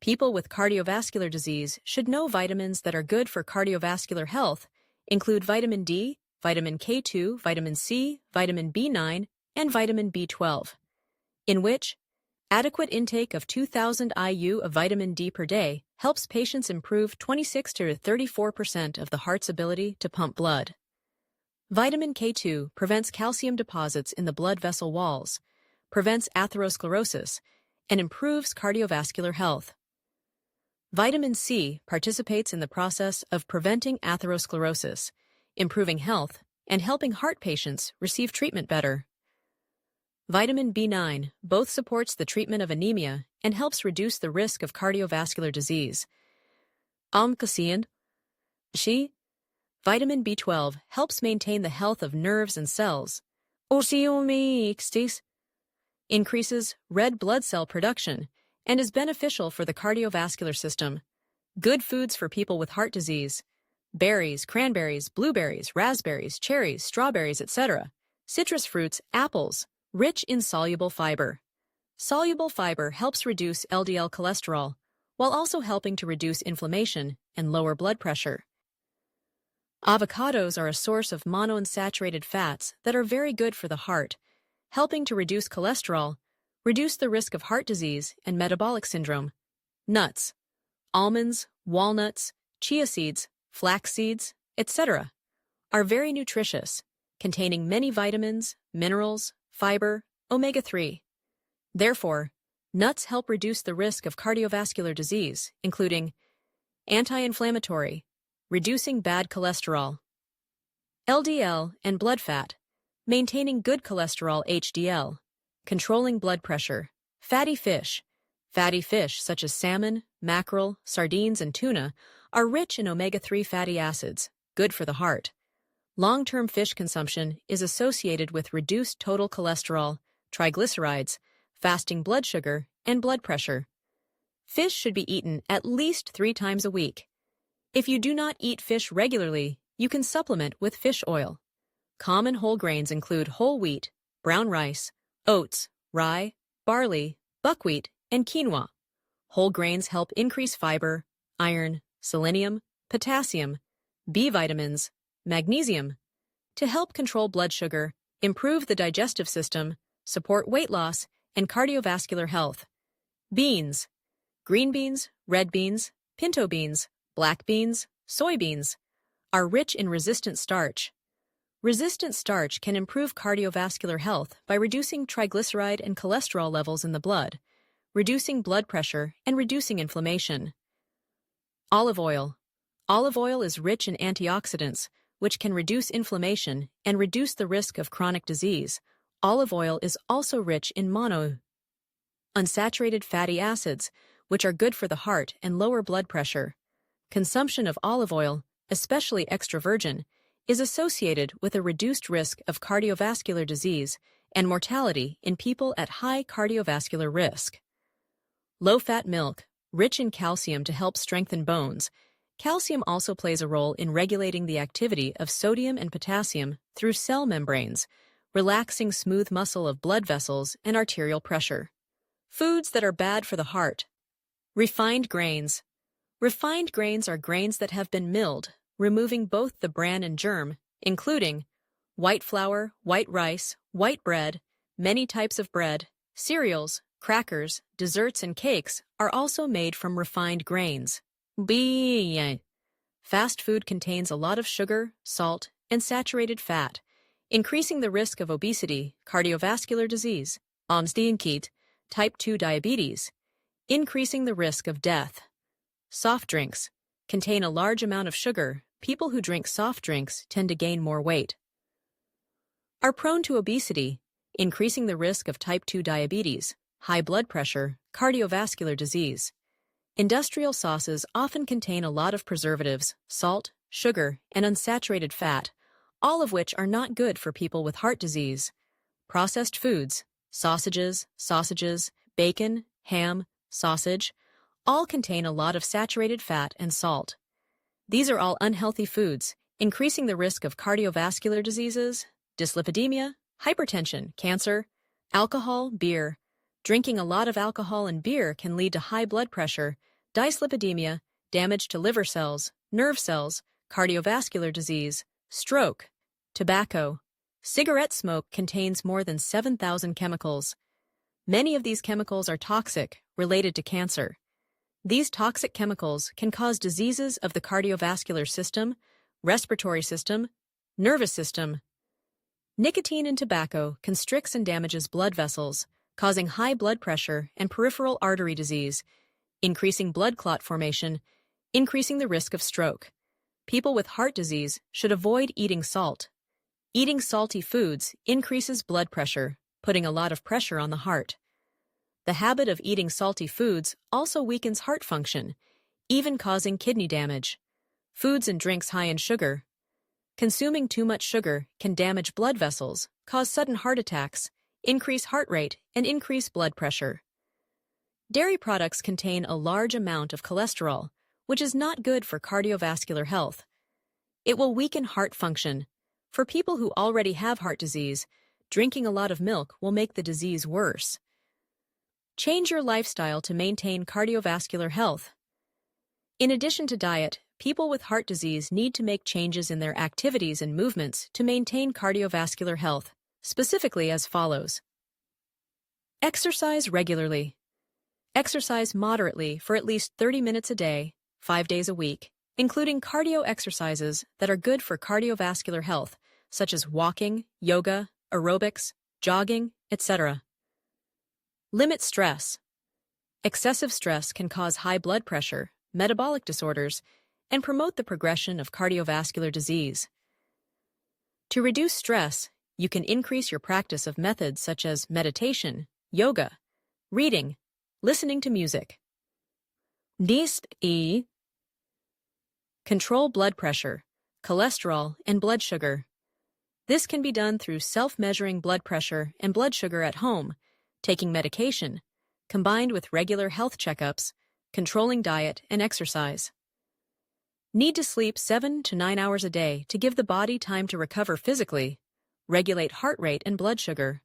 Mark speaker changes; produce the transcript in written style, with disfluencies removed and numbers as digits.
Speaker 1: People with cardiovascular disease should know vitamins that are good for cardiovascular health include vitamin D, vitamin K2, vitamin C, vitamin B9, and vitamin B12, in which adequate intake of 2,000 IU of vitamin D per day helps patients improve 26 to 34% of the heart's ability to pump blood. Vitamin K2 prevents calcium deposits in the blood vessel walls, prevents atherosclerosis, and improves cardiovascular health. Vitamin C participates in the process of preventing atherosclerosis, improving health, and helping heart patients receive treatment better. Vitamin B9 both supports the treatment of anemia and helps reduce the risk of cardiovascular disease. Vitamin B12 helps maintain the health of nerves and cells. Increases red blood cell production and is beneficial for the cardiovascular system. Good foods for people with heart disease: berries, cranberries, blueberries, raspberries, cherries, strawberries, etc. Citrus fruits, apples, rich in soluble fiber. Soluble fiber helps reduce LDL cholesterol, while also helping to reduce inflammation and lower blood pressure. Avocados are a source of monounsaturated fats that are very good for the heart, helping to reduce cholesterol, reduce the risk of heart disease and metabolic syndrome. Nuts, almonds, walnuts, chia seeds, flax seeds, etc., are very nutritious, containing many vitamins, minerals, fiber, omega-3. Therefore, nuts help reduce the risk of cardiovascular disease, including anti-inflammatory, reducing bad cholesterol, LDL and blood fat, maintaining good cholesterol HDL, controlling blood pressure. Fatty fish such as salmon, mackerel, sardines, and tuna are rich in omega-3 fatty acids, good for the heart. Long-term fish consumption is associated with reduced total cholesterol, triglycerides, fasting blood sugar, and blood pressure. Fish should be eaten at least 3 times a week. If you do not eat fish regularly, you can supplement with fish oil. Common whole grains include whole wheat, brown rice, oats, rye, barley, buckwheat, and quinoa. Whole grains help increase fiber, iron, selenium, potassium, B vitamins, magnesium, to help control blood sugar, improve the digestive system, support weight loss, and cardiovascular health. Beans, green beans, red beans, pinto beans, black beans, soybeans, are rich in resistant starch. Resistant starch can improve cardiovascular health by reducing triglyceride and cholesterol levels in the blood, reducing blood pressure, and reducing inflammation. Olive oil. Olive oil is rich in antioxidants, which can reduce inflammation and reduce the risk of chronic disease. Olive oil is also rich in monounsaturated fatty acids, which are good for the heart and lower blood pressure. Consumption of olive oil, especially extra virgin, is associated with a reduced risk of cardiovascular disease and mortality in people at high cardiovascular risk. Low-fat milk, rich in calcium to help strengthen bones. Calcium also plays a role in regulating the activity of sodium and potassium through cell membranes, relaxing smooth muscle of blood vessels and arterial pressure. Foods that are bad for the heart. Refined grains. Refined grains are grains that have been milled, removing both the bran and germ, including white flour, white rice, white bread, many types of bread, cereals, crackers, desserts, and cakes are also made from refined grains. Fast food contains a lot of sugar, salt, and saturated fat, increasing the risk of obesity, cardiovascular disease, type 2 diabetes, increasing the risk of death. Soft drinks contain a large amount of sugar. People who drink soft drinks tend to gain more weight. Are prone to obesity, increasing the risk of type 2 diabetes, high blood pressure, cardiovascular disease. Industrial sauces often contain a lot of preservatives, salt, sugar, and unsaturated fat, all of which are not good for people with heart disease. Processed foods, sausages, bacon, ham, sausage, all contain a lot of saturated fat and salt. These are all unhealthy foods, increasing the risk of cardiovascular diseases, dyslipidemia, hypertension, cancer. Alcohol, beer. Drinking a lot of alcohol and beer can lead to high blood pressure, dyslipidemia, damage to liver cells, nerve cells, cardiovascular disease, stroke. Tobacco. Cigarette smoke contains more than 7,000 chemicals. Many of these chemicals are toxic, related to cancer. These toxic chemicals can cause diseases of the cardiovascular system, respiratory system, nervous system. Nicotine in tobacco constricts and damages blood vessels, causing high blood pressure and peripheral artery disease, increasing blood clot formation, increasing the risk of stroke. People with heart disease should avoid eating salt. Eating salty foods increases blood pressure, putting a lot of pressure on the heart. The habit of eating salty foods also weakens heart function, even causing kidney damage. Foods and drinks high in sugar. Consuming too much sugar can damage blood vessels, cause sudden heart attacks, increase heart rate, and increase blood pressure. Dairy products contain a large amount of cholesterol, which is not good for cardiovascular health. It will weaken heart function. For people who already have heart disease, drinking a lot of milk will make the disease worse. Change your lifestyle to maintain cardiovascular health. In addition to diet, people with heart disease need to make changes in their activities and movements to maintain cardiovascular health, specifically as follows. Exercise regularly. Exercise moderately for at least 30 minutes a day, 5 days a week, including cardio exercises that are good for cardiovascular health, such as walking, yoga, aerobics, jogging, etc. Limit stress. Excessive stress can cause high blood pressure, metabolic disorders, and promote the progression of cardiovascular disease. To reduce stress, you can increase your practice of methods such as meditation, yoga, reading, listening to music. Control blood pressure, cholesterol, and blood sugar. This can be done through self-measuring blood pressure and blood sugar at home, taking medication, combined with regular health checkups, controlling diet and exercise. Need to sleep 7 to 9 hours a day to give the body time to recover physically, regulate heart rate and blood sugar.